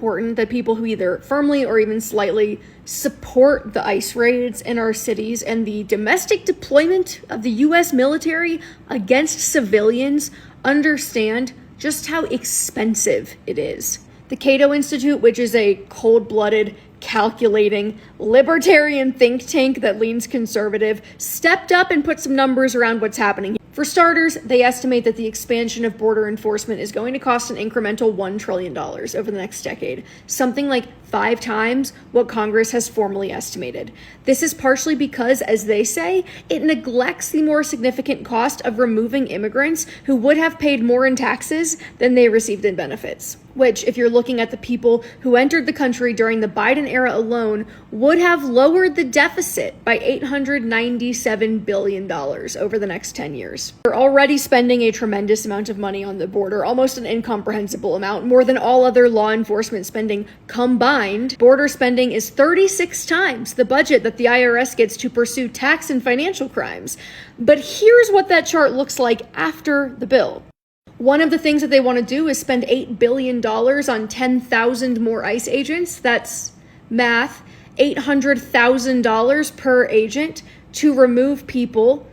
important that people who either firmly or even slightly support the ICE raids in our cities and the domestic deployment of the US military against civilians understand just how expensive it is. The Cato Institute, which is a cold-blooded, calculating, libertarian think tank that leans conservative, stepped up and put some numbers around what's happening. For starters, they estimate that the expansion of border enforcement is going to cost an incremental $1 trillion over the next decade, something like 5 times what Congress has formally estimated. This is partially because, as they say, it neglects the more significant cost of removing immigrants who would have paid more in taxes than they received in benefits, which, if you're looking at the people who entered the country during the Biden era alone, would have lowered the deficit by $897 billion over the next 10 years. They're already spending a tremendous amount of money on the border, almost an incomprehensible amount, more than all other law enforcement spending combined. Border spending is 36 times the budget that the IRS gets to pursue tax and financial crimes. But here's what that chart looks like after the bill. One of the things that they want to do is spend $8 billion on 10,000 more ICE agents. That's math, $800,000 per agent to remove people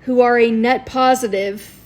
who are a net positive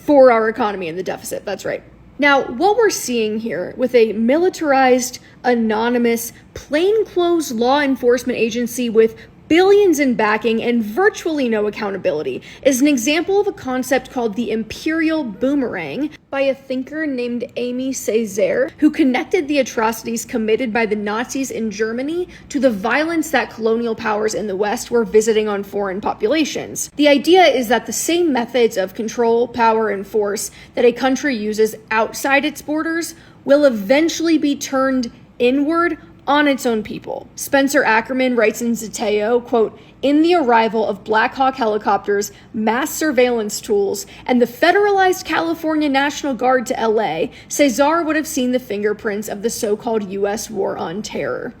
for our economy in the deficit. That's right. Now, what we're seeing here with a militarized, anonymous, plainclothes law enforcement agency with billions in backing and virtually no accountability is an example of a concept called the imperial boomerang by a thinker named Amy Césaire, who connected the atrocities committed by the Nazis in Germany to the violence that colonial powers in the West were visiting on foreign populations. The idea is that the same methods of control, power, and force that a country uses outside its borders will eventually be turned inward on its own people. Spencer Ackerman writes in Zeteo, quote, "In the arrival of Black Hawk helicopters, mass surveillance tools, and the federalized California National Guard to LA, Césaire would have seen the fingerprints of the so-called US war on terror."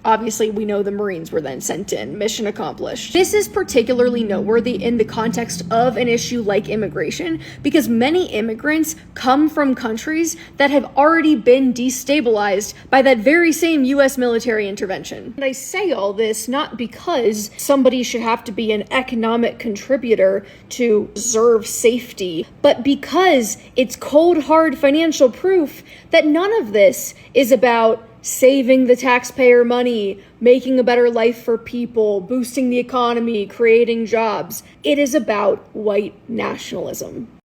Obviously, we know the Marines were then sent in. Mission accomplished. This is particularly noteworthy in the context of an issue like immigration, because many immigrants come from countries that have already been destabilized by that very same US military intervention. And I say all this not because somebody should have to be an economic contributor to deserve safety, but because it's cold, hard financial proof that none of this is about saving the taxpayer money, making a better life for people, boosting the economy, creating jobs. It is about white nationalism.